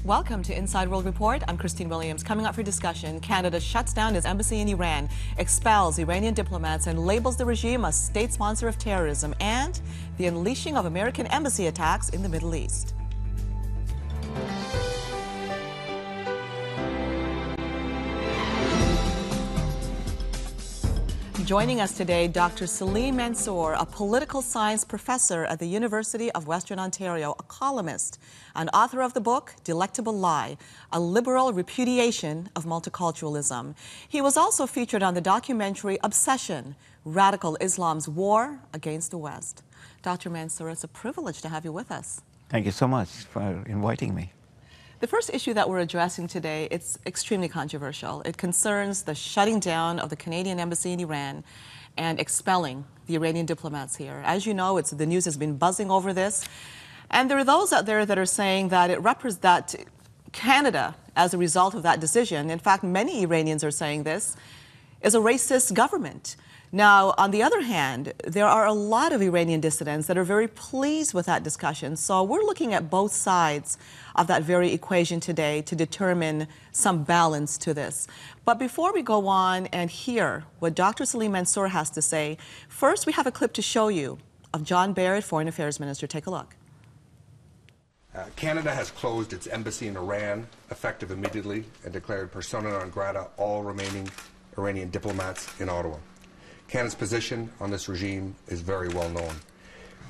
Welcome to Inside World Report. I'm Christine Williams. Coming up for discussion, Canada shuts down its embassy in Iran, expels Iranian diplomats, and labels the regime a state sponsor of terrorism, and the unleashing of American embassy attacks in the Middle East. Joining us today, Dr. Salim Mansour, a political science professor at the University of Western Ontario, a columnist, and author of the book, Delectable Lie, A Liberal Repudiation of Multiculturalism. He was also featured on the documentary Obsession, Radical Islam's War Against the West. Dr. Mansour, it's a privilege to have you with us. Thank you so much for inviting me. The first issue that we're addressing today, it's extremely controversial. It concerns the shutting down of the Canadian embassy in Iran and expelling the Iranian diplomats here. As you know, the news has been buzzing over this. And there are those out there that are saying that that Canada, as a result of that decision, in fact, many Iranians are saying this, is a racist government. Now, on the other hand, there are a lot of Iranian dissidents that are very pleased with that discussion. So we're looking at both sides of that very equation today to determine some balance to this. But before we go on and hear what Dr. Salim Mansour has to say, first we have a clip to show you of John Barrett, Foreign Affairs Minister. Take a look. Canada has closed its embassy in Iran, effective immediately, and declared persona non grata all remaining Iranian diplomats in Ottawa. Canada's position on this regime is very well known.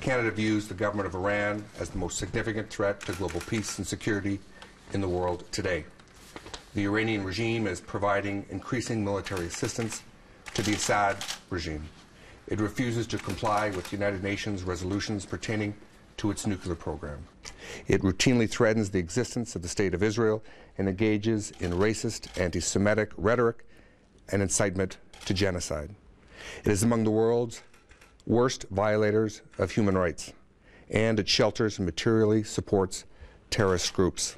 Canada views the government of Iran as the most significant threat to global peace and security in the world today. The Iranian regime is providing increasing military assistance to the Assad regime. It refuses to comply with United Nations resolutions pertaining to its nuclear program. It routinely threatens the existence of the State of Israel and engages in racist, anti-Semitic rhetoric and incitement to genocide. It is among the world's worst violators of human rights, and it shelters and materially supports terrorist groups.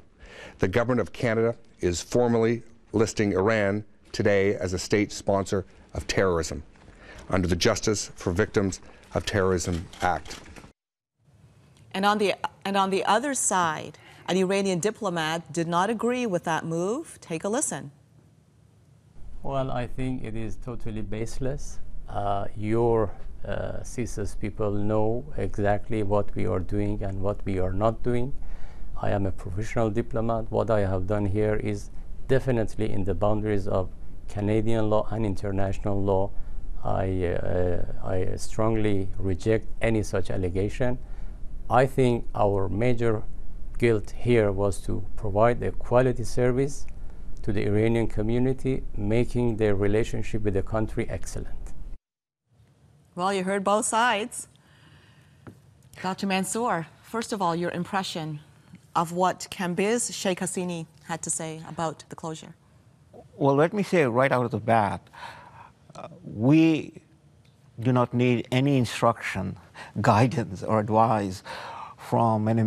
The government of Canada is formally listing Iran today as a state sponsor of terrorism under the Justice for Victims of Terrorism Act. And on the other side, an Iranian diplomat did not agree with that move. Take a listen. Well, I think it is totally baseless. Your CSIS people know exactly what we are doing and what we are not doing. I am a professional diplomat. What I have done here is definitely in the boundaries of Canadian law and international law. I strongly reject any such allegation. I think our major guilt here was to provide a quality service to the Iranian community, making their relationship with the country excellent. Well, you heard both sides. Dr. Mansour, first of all, your impression of what Kambiz Sheikh Hasini had to say about the closure. Well, let me say right out of the bat, we do not need any instruction, guidance, or advice from an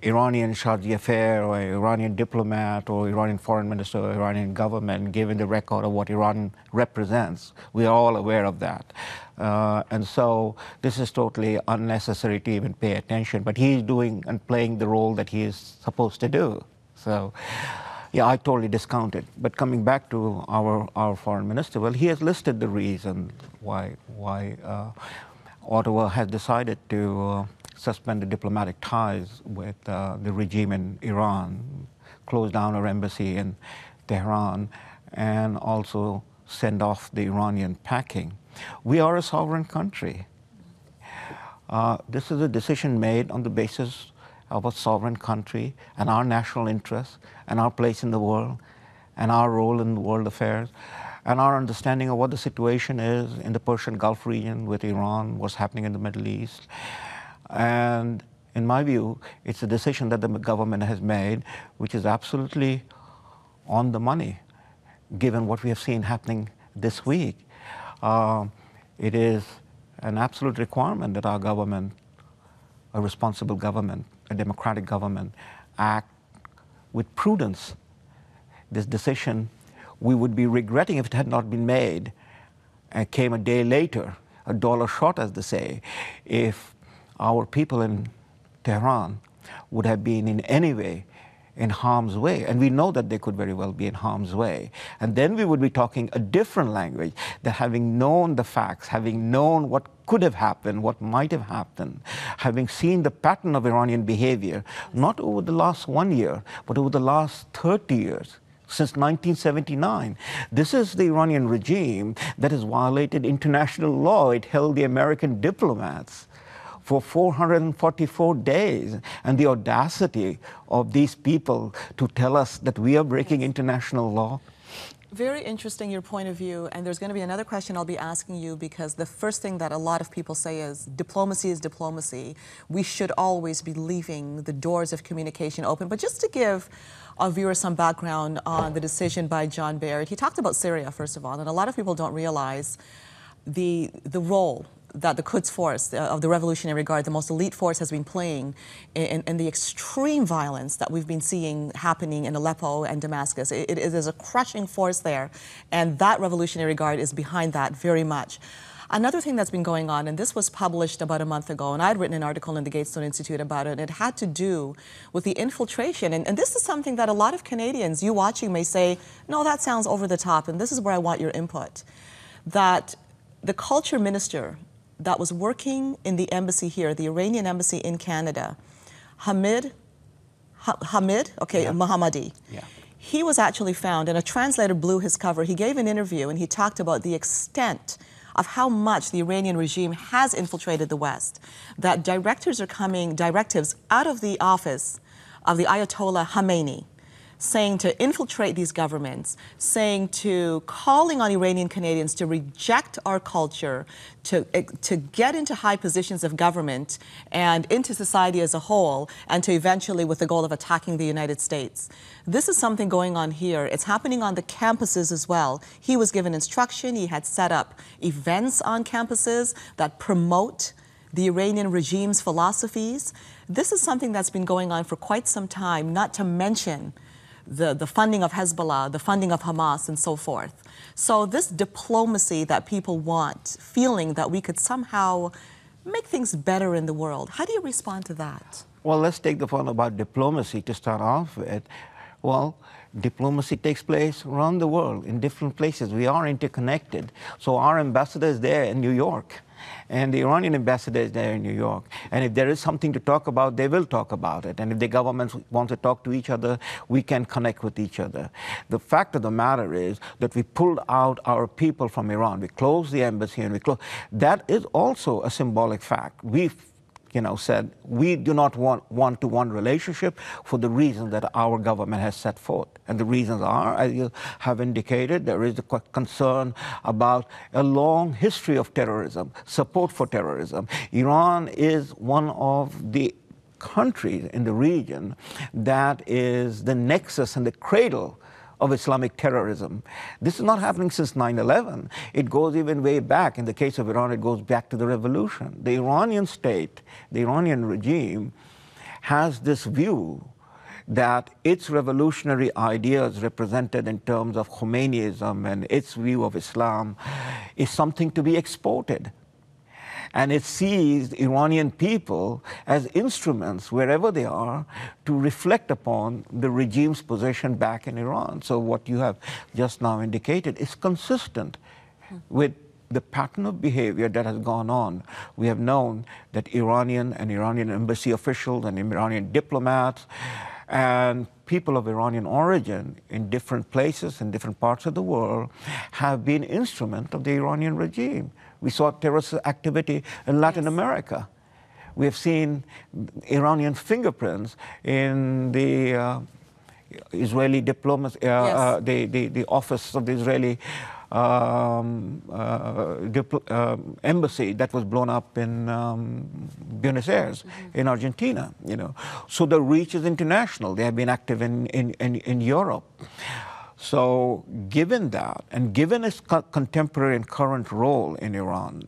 Iranian charge d'affaires or Iranian diplomat or Iranian foreign minister or Iranian government, given the record of what Iran represents. We are all aware of that. And so this is totally unnecessary to even pay attention. But he's doing and playing the role that he is supposed to do. So, yeah, I totally discount it. But coming back to our foreign minister, well, he has listed the reason why Ottawa has decided to suspend the diplomatic ties with the regime in Iran, close down our embassy in Tehran, and also send off the Iranian packing. We are a sovereign country. This is a decision made on the basis of a sovereign country and our national interests and our place in the world and our role in world affairs and our understanding of what the situation is in the Persian Gulf region with Iran, what's happening in the Middle East. And in my view, it's a decision that the government has made, which is absolutely on the money, given what we have seen happening this week. It is an absolute requirement that our government, a responsible government, a democratic government, act with prudence. This decision, we would be regretting if it had not been made and came a day later, a dollar short, as they say, if our people in Tehran would have been in any way in harm's way. And we know that they could very well be in harm's way. And then we would be talking a different language, that having known the facts, having known what could have happened, what might have happened, having seen the pattern of Iranian behavior, not over the last 1 year, but over the last 30 years, since 1979. This is the Iranian regime that has violated international law. It held the American diplomats for 444 days. And the audacity of these people to tell us that we are breaking international law. Very interesting, your point of view. And there's going to be another question I'll be asking you, because the first thing that a lot of people say is diplomacy is diplomacy. We should always be leaving the doors of communication open. But just to give our viewers some background on the decision by John Baird, he talked about Syria, first of all. And a lot of people don't realize the role that the Quds Force of the Revolutionary Guard, the most elite force, has been playing in the extreme violence that we've been seeing happening in Aleppo and Damascus. It is a crushing force there, and that Revolutionary Guard is behind that very much. Another thing that's been going on, and this was published about a month ago, and I'd written an article in the Gatestone Institute about it, and it had to do with the infiltration. And this is something that a lot of Canadians, you watching, may say, no, that sounds over the top, and this is where I want your input. That the culture minister that was working in the embassy here, the Iranian embassy in Canada, Mohammadi, Yeah. he was actually found, and a translator blew his cover. He gave an interview and he talked about the extent of how much the Iranian regime has infiltrated the West, that directives out of the office of the Ayatollah Khamenei, saying to infiltrate these governments, calling on Iranian Canadians to reject our culture, to get into high positions of government and into society as a whole, and to eventually with the goal of attacking the United States. This is something going on here. It's happening on the campuses as well. He was given instruction. He had set up events on campuses that promote the Iranian regime's philosophies. This is something that's been going on for quite some time, not to mention the funding of Hezbollah, the funding of Hamas, and so forth. So this diplomacy that people want, feeling that we could somehow make things better in the world, how do you respond to that? Well, let's take the point about diplomacy to start off with. Well, diplomacy takes place around the world in different places. We are interconnected. So our ambassador is there in New York, and the Iranian ambassador is there in New York. And if there is something to talk about, they will talk about it. And if the governments want to talk to each other, we can connect with each other. The fact of the matter is that we pulled out our people from Iran. We closed the embassy and that is also a symbolic fact. We've said we do not want one-to-one relationship for the reasons that our government has set forth. And the reasons are, as you have indicated, there is a concern about a long history of terrorism, support for terrorism. Iran is one of the countries in the region that is the nexus and the cradle of Islamic terrorism. This is not happening since 9/11. It goes even way back. In the case of Iran, it goes back to the revolution. The Iranian state, the Iranian regime, has this view that its revolutionary ideas represented in terms of Khomeiniism and its view of Islam is something to be exported. And it sees the Iranian people as instruments, wherever they are, to reflect upon the regime's position back in Iran. So what you have just now indicated is consistent with the pattern of behavior that has gone on. We have known that Iranian embassy officials and Iranian diplomats and people of Iranian origin in different places, in different parts of the world, have been instrument of the Iranian regime. We saw terrorist activity in Latin America. We have seen Iranian fingerprints in the Israeli diplomacy, the office of the Israeli embassy that was blown up in Buenos Aires, in Argentina. So the reach is international. They have been active in Europe. So given that, and given its contemporary and current role in Iran,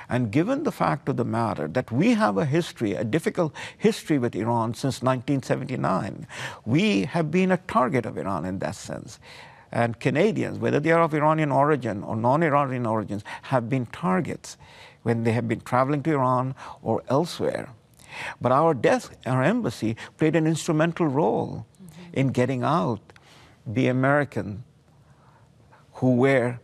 and given the fact of the matter that we have a history, a difficult history with Iran since 1979, we have been a target of Iran in that sense. And Canadians, whether they are of Iranian origin or non-Iranian origins, have been targets when they have been traveling to Iran or elsewhere. But our embassy played an instrumental role in getting out the American who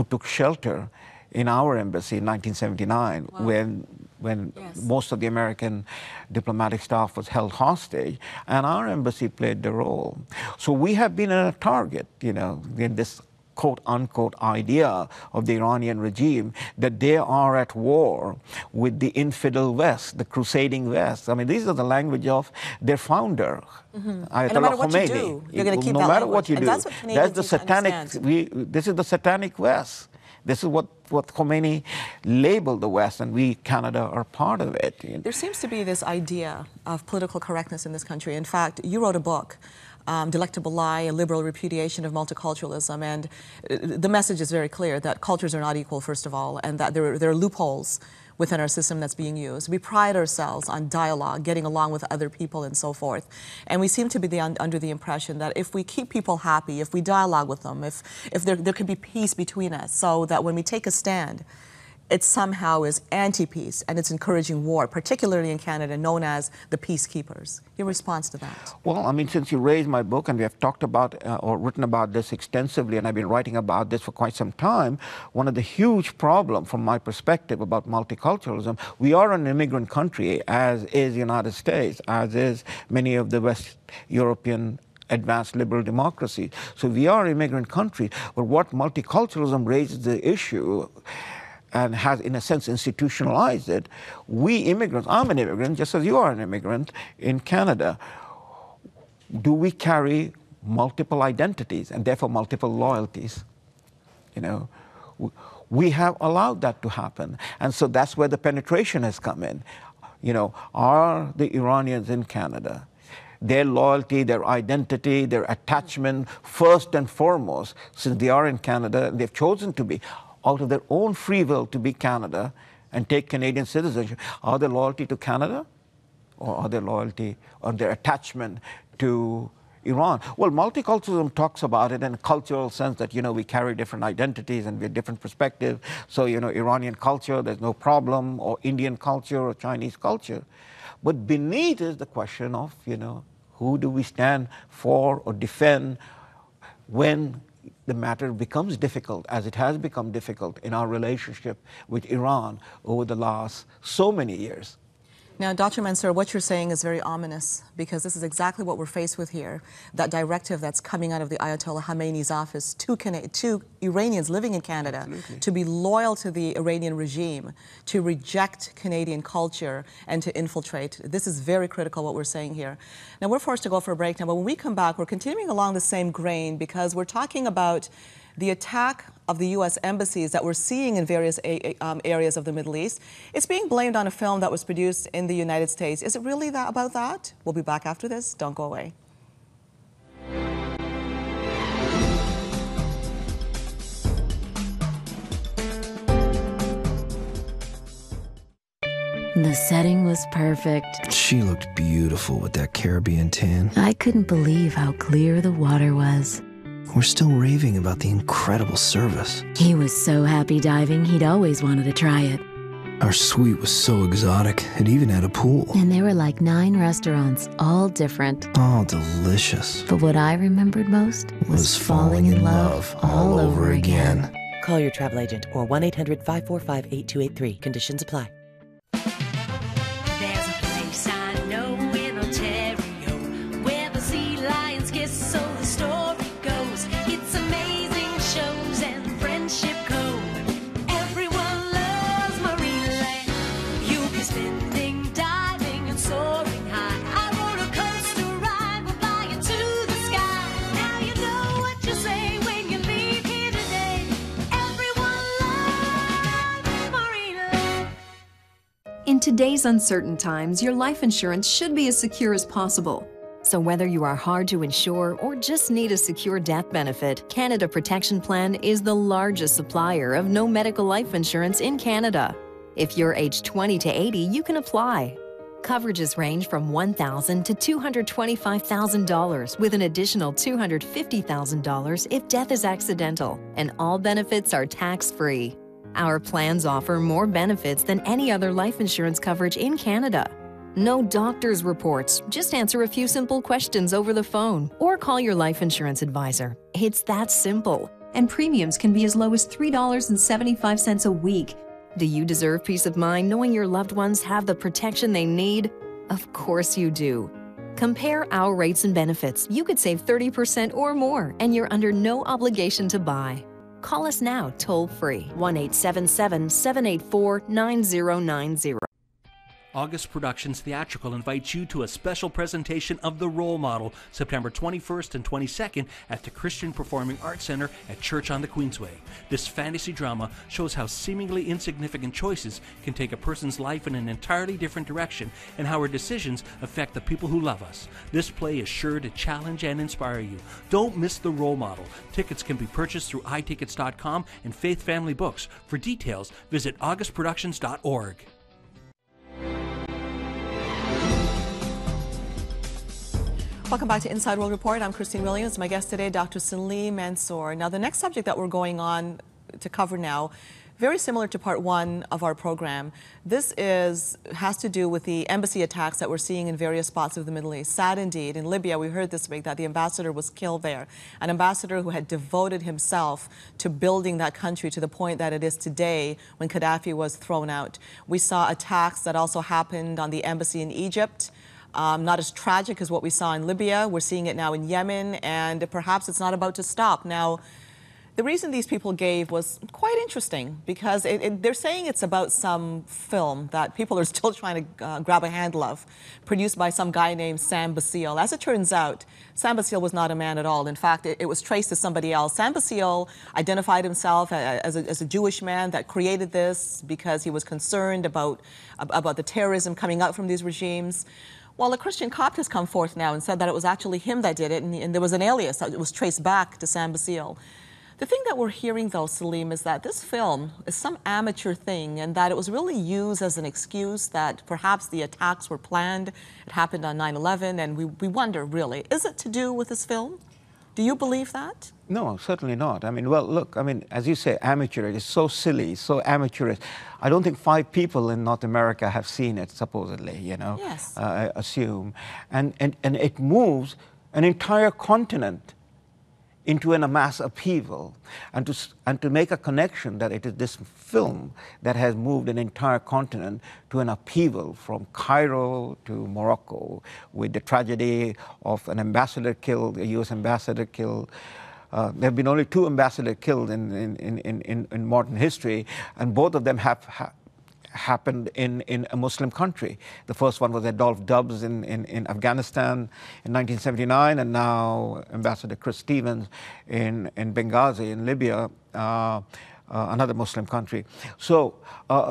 took shelter in our embassy in 1979 when Yes. most of the American diplomatic staff was held hostage, and our embassy played the role. So we have been a target, you know, in this quote-unquote idea of the Iranian regime that they are at war with the infidel West, the crusading West. I mean, these are the language of their founder, Ayatollah And no matter what you Khomeini. do, you're going to keep no that matter language. what you And do, that's what Canadians that's the need to satanic. understand. This is the satanic West. This is what Khomeini labeled the West, and we, Canada, are part of it. There seems to be this idea of political correctness in this country. In fact, you wrote a book, Delectable Lie, A Liberal Repudiation of Multiculturalism, and the message is very clear that cultures are not equal, first of all, and that there are loopholes within our system that's being used. We pride ourselves on dialogue, getting along with other people and so forth. And we seem to be under the impression that if we keep people happy, if we dialogue with them, if there could be peace between us, so that when we take a stand, it somehow is anti-peace and it's encouraging war, particularly in Canada, known as the peacekeepers. Your response to that? Well, I mean, since you raised my book, and we have talked about or written about this extensively, and I've been writing about this for quite some time, one of the huge problems from my perspective about multiculturalism, we are an immigrant country, as is the United States, as is many of the West European advanced liberal democracies. So we are an immigrant country, but what multiculturalism raises the issue and has, in a sense, institutionalized it, we immigrants, I'm an immigrant, just as you are an immigrant in Canada, do we carry multiple identities and therefore multiple loyalties? You know, we have allowed that to happen. And so that's where the penetration has come in. You know, are the Iranians in Canada, their loyalty, their identity, their attachment, first and foremost, since they are in Canada, they've chosen to be, out of their own free will to be Canada and take Canadian citizenship, are they loyalty to Canada, or are they loyalty or their attachment to Iran? Well, multiculturalism talks about it in a cultural sense that, you know, we carry different identities and we have different perspectives. So, you know, Iranian culture, there's no problem, or Indian culture or Chinese culture. But beneath is the question of, you know, who do we stand for or defend when the matter becomes difficult, as it has become difficult in our relationship with Iran over the last so many years. Now, Dr. Mansour, what you're saying is very ominous, because this is exactly what we're faced with here. That directive that's coming out of the Ayatollah Khomeini's office to Iranians living in Canada, Absolutely, to be loyal to the Iranian regime, to reject Canadian culture, and to infiltrate. This is very critical, what we're saying here. Now, we're forced to go for a break now, but when we come back, we're continuing along the same grain, because we're talking about the attack of the U.S. embassies that we're seeing in various areas of the Middle East. It's being blamed on a film that was produced in the United States. Is it really about that? We'll be back after this. Don't go away. The setting was perfect. She looked beautiful with that Caribbean tan. I couldn't believe how clear the water was. We're still raving about the incredible service. He was so happy diving, he'd always wanted to try it. Our suite was so exotic, it even had a pool. And there were like 9 restaurants, all different. All delicious. But what I remembered most was falling in love all over again. Call your travel agent or 1-800-545-8283. Conditions apply. There's a place I know in Ontario where the sea lions kiss, so the story goes. It's amazing shows and friendship code. Everyone loves Marineland. You'll be spending, diving, and soaring high. I rode a coaster ride, we'll fly you to the sky. Now you know what you say when you leave here today. Everyone loves Marineland. In today's uncertain times, your life insurance should be as secure as possible. So whether you are hard to insure or just need a secure death benefit, Canada Protection Plan is the largest supplier of no medical life insurance in Canada. If you're aged 20 to 80, you can apply. Coverages range from $1,000 to $225,000, with an additional $250,000 if death is accidental, and all benefits are tax-free. Our plans offer more benefits than any other life insurance coverage in Canada. No doctor's reports. Just answer a few simple questions over the phone or call your life insurance advisor. It's that simple. And premiums can be as low as $3.75 a week. Do you deserve peace of mind knowing your loved ones have the protection they need? Of course you do. Compare our rates and benefits. You could save 30% or more, and you're under no obligation to buy. Call us now toll-free, 1-877-784-9090. August Productions Theatrical invites you to a special presentation of The Role Model, September 21st and 22nd at the Christian Performing Arts Center at Church on the Queensway. This fantasy drama shows how seemingly insignificant choices can take a person's life in an entirely different direction and how our decisions affect the people who love us. This play is sure to challenge and inspire you. Don't miss The Role Model. Tickets can be purchased through iTickets.com and Faith Family Books. For details, visit augustproductions.org. Welcome back to Inside World Report. I'm Christine Williams. My guest today, Dr. Salim Mansour. Now, the next subject that we're going on to cover now, very similar to part one of our program. This has to do with the embassy attacks that we're seeing in various spots of the Middle East. Sad indeed. In Libya, we heard this week that the ambassador was killed there. An ambassador who had devoted himself to building that country to the point that it is today when Gaddafi was thrown out. We saw attacks that also happened on the embassy in Egypt. Not as tragic as what we saw in Libya. We're seeing it now in Yemen, and perhaps it's not about to stop. Now, the reason these people gave was quite interesting because they're saying it's about some film that people are still trying to grab a handle of, produced by some guy named Sam Basile. As it turns out, Sam Basile was not a man at all. In fact, it was traced to somebody else. Sam Basile identified himself as a Jewish man that created this because he was concerned about the terrorism coming out from these regimes. Well, a Christian Copt has come forth now and said that it was actually him that did it, and there was an alias that was traced back to Sam Basile. The thing that we're hearing, though, Salim, is that this film is some amateur thing and that it was really used as an excuse that perhaps the attacks were planned. It happened on 9/11, and we wonder, really, is it to do with this film? Do you believe that? No, certainly not. I mean, well, look, I mean, as you say, amateurish. It's so silly, so amateurish. I don't think 5 people in North America have seen it, supposedly, you know, yes. I assume. And it moves an entire continent into a mass upheaval, and to make a connection that it is this film that has moved an entire continent to an upheaval from Cairo to Morocco, with the tragedy of an ambassador killed, a U.S. ambassador killed. There have been only 2 ambassadors killed in modern history, and both of them have happened in a Muslim country. The first one was Adolph Dubs in Afghanistan in 1979, and now Ambassador Chris Stevens in Benghazi in Libya, another Muslim country. So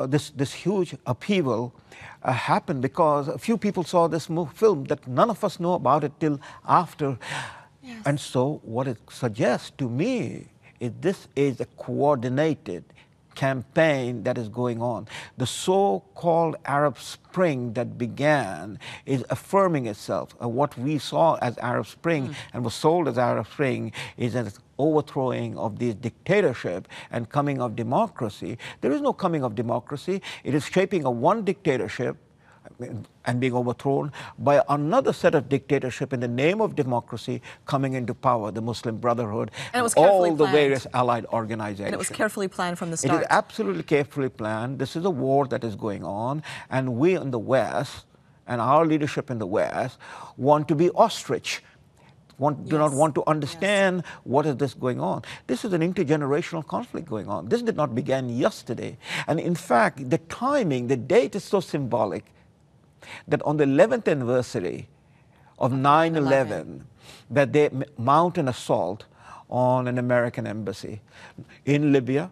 this huge upheaval happened because a few people saw this film that none of us know about it till after. Yes. And so what it suggests to me is this is a coordinated campaign that is going on. The so-called Arab Spring that began is affirming itself. What we saw as Arab Spring and was sold as Arab Spring is an overthrowing of this dictatorship and coming of democracy. There is no coming of democracy. It is shaping a one dictatorship and being overthrown by another set of dictatorship in the name of democracy coming into power, the Muslim Brotherhood, and all the various allied organizations. And it was carefully planned from the start. It is absolutely carefully planned. This is a war that is going on, and we in the West, and our leadership in the West, want to be ostrich. Do not want to understand what is this going on. This is an intergenerational conflict going on. This did not begin yesterday. And in fact, the timing, the date is so symbolic that on the 11th anniversary of 9/11, that they mount an assault on an American embassy in Libya,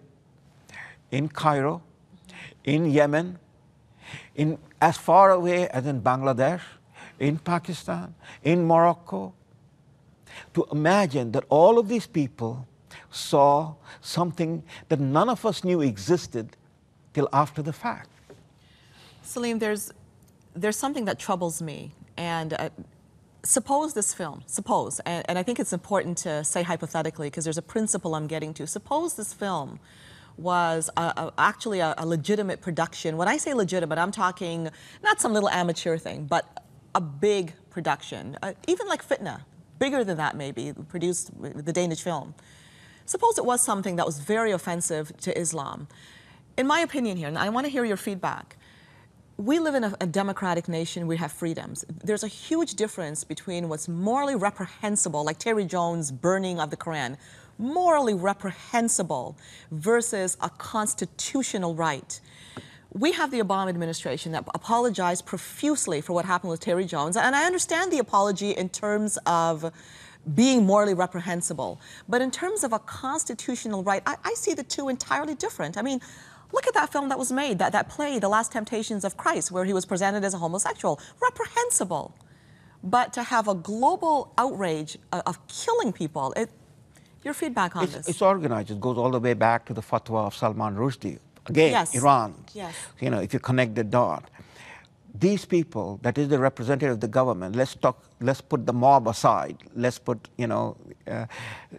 in Cairo, in Yemen, in as far away as in Bangladesh, in Pakistan, in Morocco. To imagine that all of these people saw something that none of us knew existed till after the fact. Salim, there's something that troubles me, and suppose this film, and I think it's important to say hypothetically because there's a principle I'm getting to. Suppose this film was actually a legitimate production. When I say legitimate, I'm talking not some little amateur thing, but a big production, even like Fitna, bigger than that maybe, produced the Danish film. Suppose it was something that was very offensive to Islam. In my opinion here, and I want to hear your feedback, we live in a democratic nation, we have freedoms. There's a huge difference between what's morally reprehensible, like Terry Jones' burning of the Quran, morally reprehensible versus a constitutional right. We have the Obama administration that apologized profusely for what happened with Terry Jones, and I understand the apology in terms of being morally reprehensible. But in terms of a constitutional right, I see the two entirely different. I mean, look at that film that was made, that play, The Last Temptations of Christ, where he was presented as a homosexual. Reprehensible. But to have a global outrage of killing people, your feedback on this? It's organized. It goes all the way back to the fatwa of Salman Rushdie. Again, yes. Iran. Yes. You know, if you connect the dot. These people, that is the representative of the government, let's put the mob aside. Let's put, you know,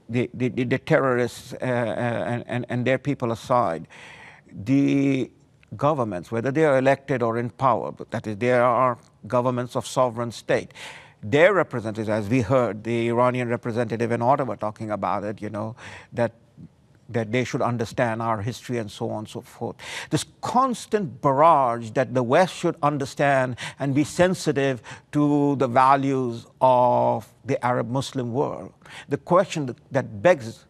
the terrorists and their people aside. The governments, whether they are elected or in power, but that is, there are governments of sovereign state. Their representatives, as we heard, the Iranian representative in Ottawa talking about it, you know, that they should understand our history and so on and so forth. This constant barrage that the West should understand and be sensitive to the values of the Arab Muslim world. The question that begs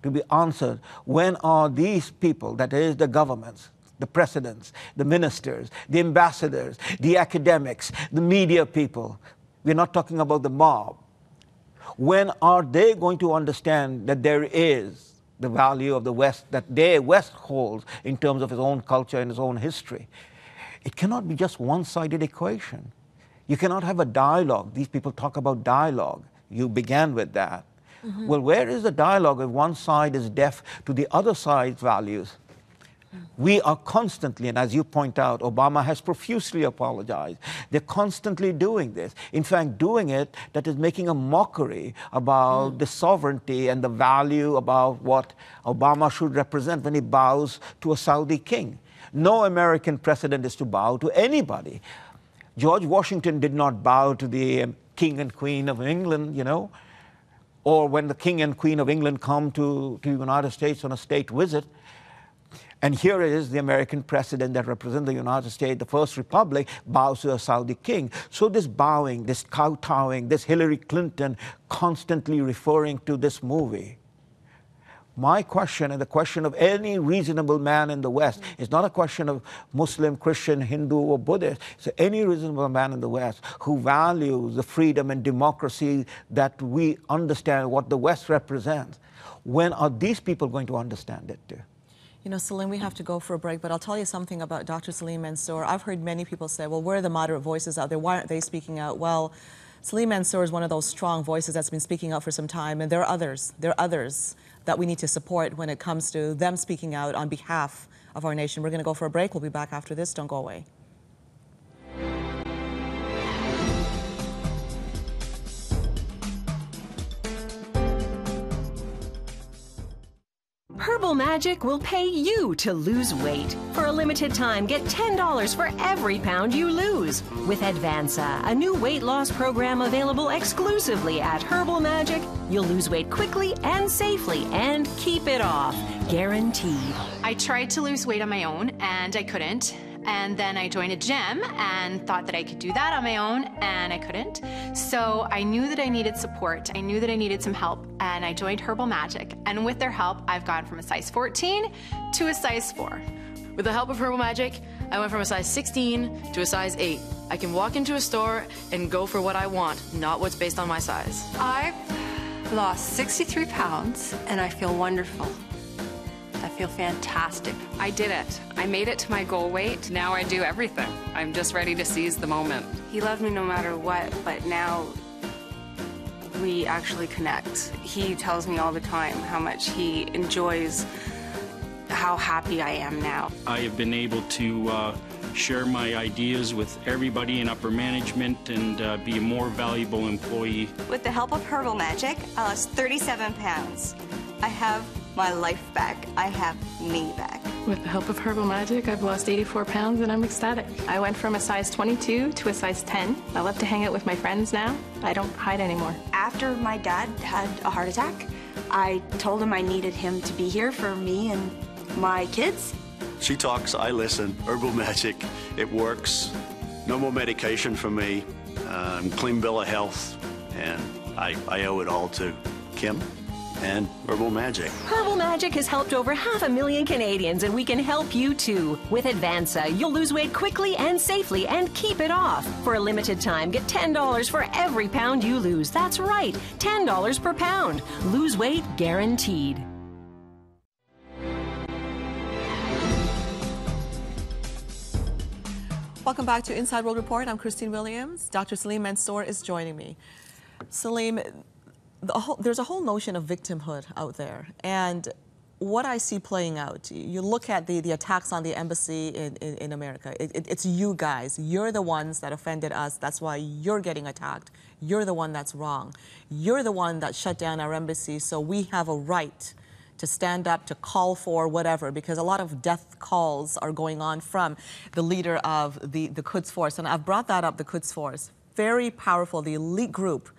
to be answered, when are these people, that is the governments, the presidents, the ministers, the ambassadors, the academics, the media people, we're not talking about the mob, when are they going to understand that there is the value of the West, that the West holds in terms of its own culture and its own history? It cannot be just one-sided equation. You cannot have a dialogue. These people talk about dialogue. You began with that. Mm-hmm. Well, where is the dialogue if one side is deaf to the other side's values? We are constantly, and as you point out, Obama has profusely apologized. They're constantly doing this. In fact, doing it that is making a mockery about the sovereignty and the value about what Obama should represent when he bows to a Saudi king. No American president is to bow to anybody. George Washington did not bow to the king and queen of England, you know, or when the king and queen of England come to the United States on a state visit. And here it is, the American president that represents the United States, the First Republic, bows to a Saudi king. So this bowing, this kowtowing, this Hillary Clinton constantly referring to this movie. My question, and the question of any reasonable man in the West, is not a question of Muslim, Christian, Hindu, or Buddhist. It's any reasonable man in the West who values the freedom and democracy that we understand what the West represents. When are these people going to understand it too? You know, Salim, we have to go for a break, but I'll tell you something about Dr. Salim Mansour. I've heard many people say, well, where are the moderate voices out there? Why aren't they speaking out? Well, Salim Mansour is one of those strong voices that's been speaking out for some time, and there are others. There are others that we need to support when it comes to them speaking out on behalf of our nation. We're going to go for a break. We'll be back after this. Don't go away. Herbal Magic will pay you to lose weight. For a limited time, get $10 for every pound you lose. With Advanza, a new weight loss program available exclusively at Herbal Magic, you'll lose weight quickly and safely and keep it off. Guaranteed. I tried to lose weight on my own and I couldn't. And then I joined a gym and thought that I could do that on my own, and I couldn't. So I knew that I needed support. I knew that I needed some help, and I joined Herbal Magic. And with their help, I've gone from a size 14 to a size 4. With the help of Herbal Magic, I went from a size 16 to a size 8. I can walk into a store and go for what I want, not what's based on my size. I've lost 63 pounds, and I feel wonderful. I feel fantastic. I did it. I made it to my goal weight. Now I do everything. I'm just ready to seize the moment. He loved me no matter what, but now we actually connect. He tells me all the time how much he enjoys how happy I am now. I have been able to share my ideas with everybody in upper management and be a more valuable employee. With the help of Herbal Magic, I lost 37 pounds. I have my life back. I have me back. With the help of Herbal Magic, I've lost 84 pounds and I'm ecstatic. I went from a size 22 to a size 10. I love to hang out with my friends now. I don't hide anymore. After my dad had a heart attack, I told him I needed him to be here for me and my kids. She talks, I listen. Herbal Magic, it works. No more medication for me. Clean bill of health. And I owe it all to Kim and Herbal Magic. Herbal Magic has helped over 500,000 Canadians, and we can help you too. With Advanza, you'll lose weight quickly and safely and keep it off. For a limited time, get $10 for every pound you lose. That's right, $10 per pound. Lose weight guaranteed. Welcome back to Inside World Report. I'm Christine Williams. Dr. Salim Mansour is joining me. Salim, there's a whole notion of victimhood out there, and what I see playing out, you look at the attacks on the embassy in America, it's you guys. You're the ones that offended us. That's why you're getting attacked. You're the one that's wrong. You're the one that shut down our embassy, so we have a right to stand up, to call for whatever, because a lot of death calls are going on from the leader of the Quds Force. And I've brought that up, the Quds Force. Very powerful, the elite group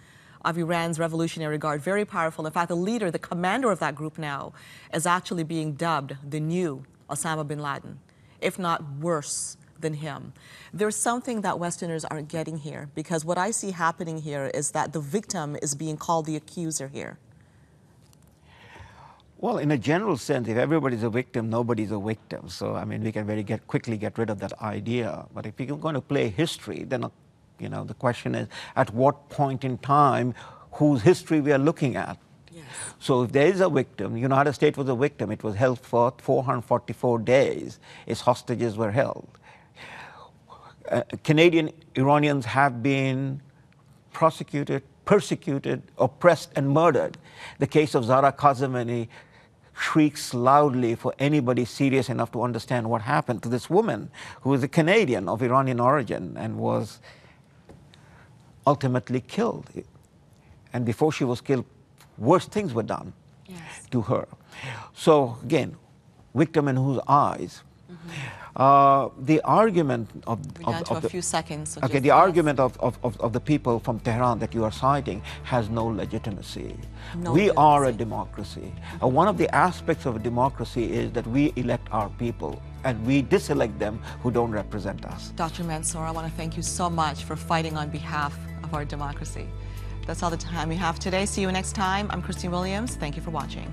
of Iran's Revolutionary Guard, very powerful. In fact, the leader, the commander of that group now, is actually being dubbed the new Osama bin Laden, if not worse than him. There's something that Westerners aren't getting here, because what I see happening here is that the victim is being called the accuser here. Well, in a general sense, if everybody's a victim, nobody's a victim. So, I mean, we can quickly get rid of that idea. But if you're going to play history, then, you know, the question is, at what point in time, whose history we are looking at? Yes. So if there is a victim, United States was a victim. It was held for 444 days. Its hostages were held. Canadian Iranians have been prosecuted, persecuted, oppressed, and murdered. The case of Zahra Khazemani shrieks loudly for anybody serious enough to understand what happened to this woman who is a Canadian of Iranian origin and was ultimately killed. And before she was killed, worse things were done to her. So again, victim in whose eyes? The argument of a few seconds. So okay, the argument of the people from Tehran that you are citing has no legitimacy. We are a democracy. One of the aspects of a democracy is that we elect our people and we diselect them who don't represent us. Dr. Mansour, I want to thank you so much for fighting on behalf of our democracy. That's all the time we have today. See you next time. I'm Christine Williams. Thank you for watching.